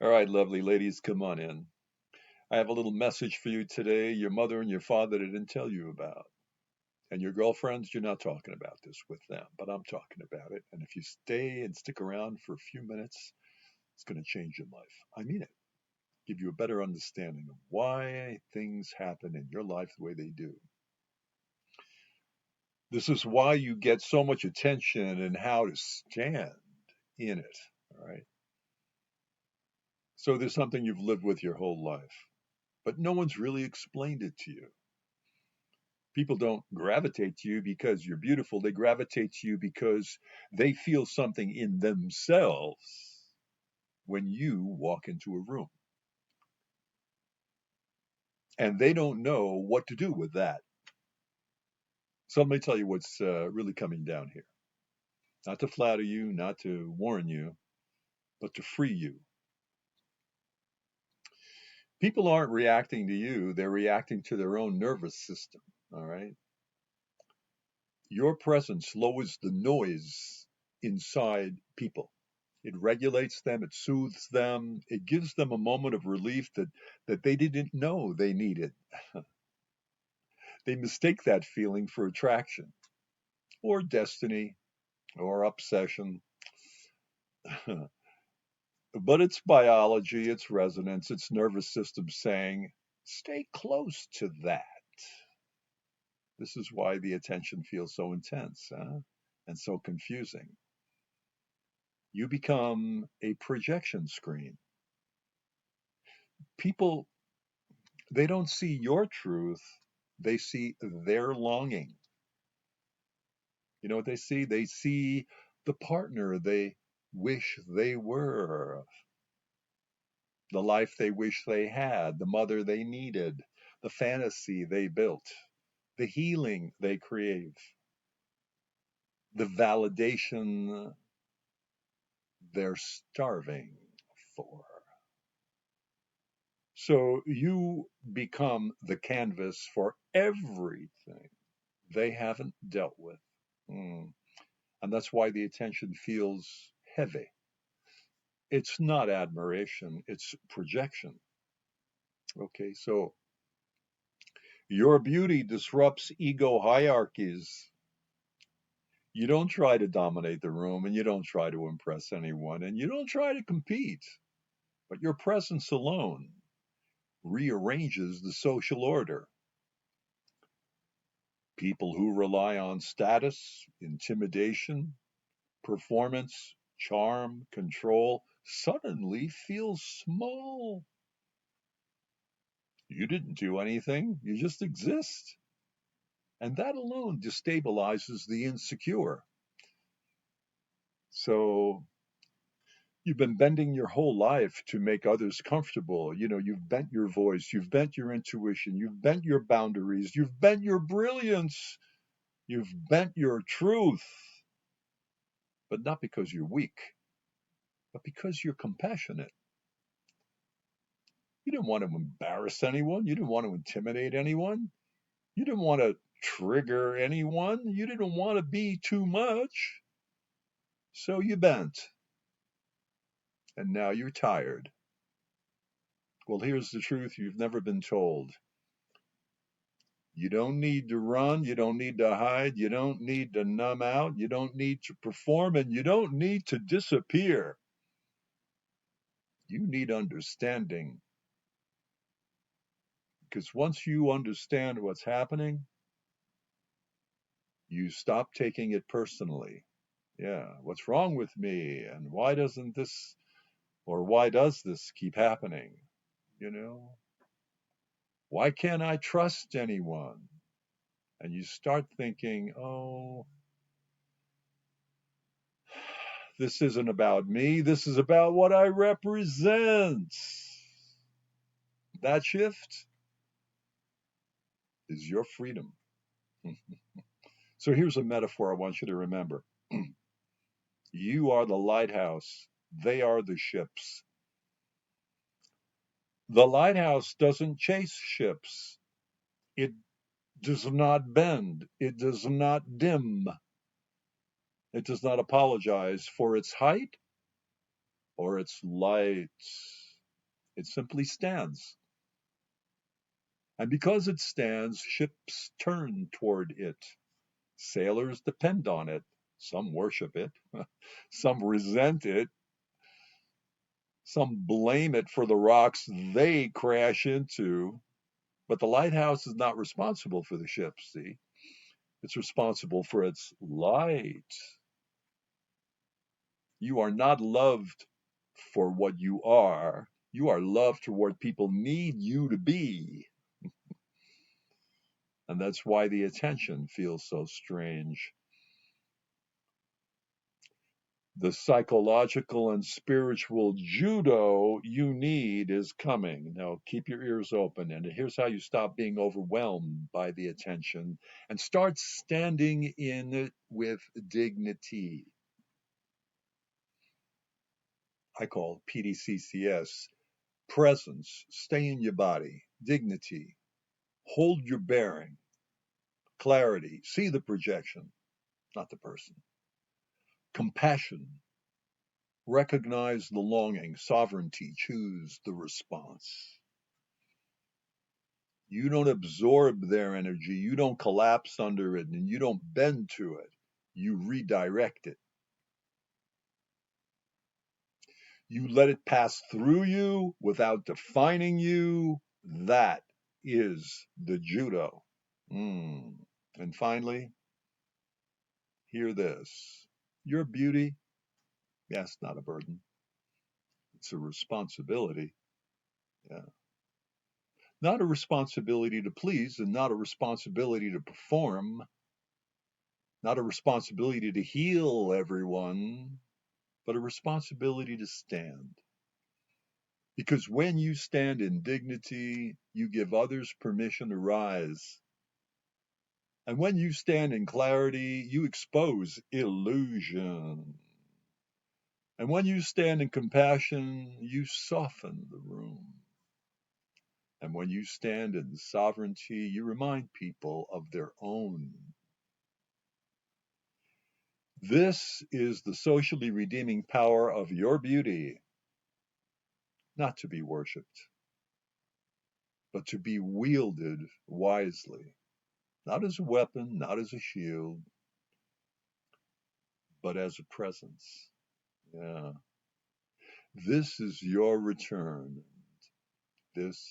All right, lovely ladies, come on in. I have a little message for you today. Your mother and your father didn't tell you about. And your girlfriends, you're not talking about this with them, but I'm talking about it. And if you stay and stick around for a few minutes, it's going to change your life. I mean it. Give you a better understanding of why things happen in your life the way they do. This is why you get so much attention and how to stand in it. All right. So there's something you've lived with your whole life, but no one's really explained it to you. People don't gravitate to you because you're beautiful. They gravitate to you because they feel something in themselves when you walk into a room. And they don't know what to do with that. So let me tell you what's really coming down here. Not to flatter you, not to warn you, but to free you. People aren't reacting to you, they're reacting to their own nervous system. All right. Your presence lowers the noise inside people. It regulates them, it soothes them, it gives them a moment of relief that they didn't know they needed. They mistake that feeling for attraction or destiny or obsession. But it's biology, it's resonance, it's nervous system saying, stay close to that. This is why the attention feels so intense, and so confusing. You become a projection screen. People, they don't see your truth, they see their longing. You know what they see? They see the partner they wish they were, the life they wish they had, the mother they needed, the fantasy they built, the healing they crave, the validation they're starving for. So you become the canvas for everything they haven't dealt with. Mm. And that's why the attention feels heavy. It's not admiration, it's projection. Okay, so your beauty disrupts ego hierarchies. You don't try to dominate the room and you don't try to impress anyone and you don't try to compete, but your presence alone rearranges the social order. People who rely on status, intimidation, performance, charm, control suddenly feel small. You didn't do anything, you just exist. And that alone destabilizes the insecure. So you've been bending your whole life to make others comfortable. You know, you've bent your voice, you've bent your intuition, you've bent your boundaries, you've bent your brilliance, you've bent your truth, but not because you're weak, but because you're compassionate. You didn't want to embarrass anyone, you didn't want to intimidate anyone, you didn't want to trigger anyone, you didn't want to be too much. So you bent, and now you're tired. Well, here's the truth you've never been told. You don't need to run. You don't need to hide. You don't need to numb out. You don't need to perform. And you don't need to disappear. You need understanding. Because once you understand what's happening, you stop taking it personally. Yeah, what's wrong with me? And why doesn't this, or why does this keep happening? You know, why can't I trust anyone? And you start thinking, oh, this isn't about me. This is about what I represent. That shift is your freedom. So here's a metaphor I want you to remember. You are the lighthouse, they are the ships. The lighthouse doesn't chase ships, it does not bend, it does not dim, it does not apologize for its height or its light. It simply stands. And because it stands, ships turn toward it. Sailors depend on it. Some worship it. Some resent it. Some blame it for the rocks they crash into. But the lighthouse is not responsible for the ship, see? It's responsible for its light. You are not loved for what you are. You are loved for what people need you to be. And that's why the attention feels so strange. The psychological and spiritual judo you need is coming. Now, keep your ears open. And here's how you stop being overwhelmed by the attention and start standing in it with dignity. I call PDCCS presence, stay in your body, dignity, hold your bearing, clarity, see the projection, not the person, compassion, recognize the longing, sovereignty, choose the response. You don't absorb their energy, you don't collapse under it, and you don't bend to it. You redirect it. You let it pass through you without defining you. That is the judo. And finally, hear this. Your beauty, yes, not a burden. It's a responsibility. Yeah. Not a responsibility to please and not a responsibility to perform, not a responsibility to heal everyone, but a responsibility to stand. Because when you stand in dignity, you give others permission to rise. And when you stand in clarity, you expose illusion. And when you stand in compassion, you soften the room. And when you stand in sovereignty, you remind people of their own. This is the socially redeeming power of your beauty, not to be worshipped, but to be wielded wisely, not as a weapon, not as a shield, but as a presence. Yeah. This is your return. This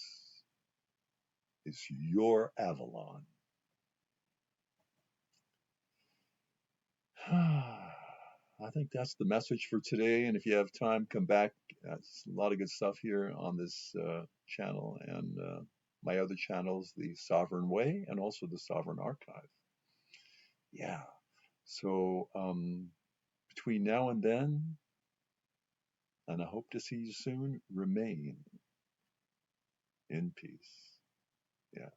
is your Avalon. I think that's the message for today. And if you have time, come back. It's a lot of good stuff here on this channel and my other channels, the Sovereign Way and also the Sovereign Archive. Yeah. So between now and then, and I hope to see you soon, remain in peace. Yeah.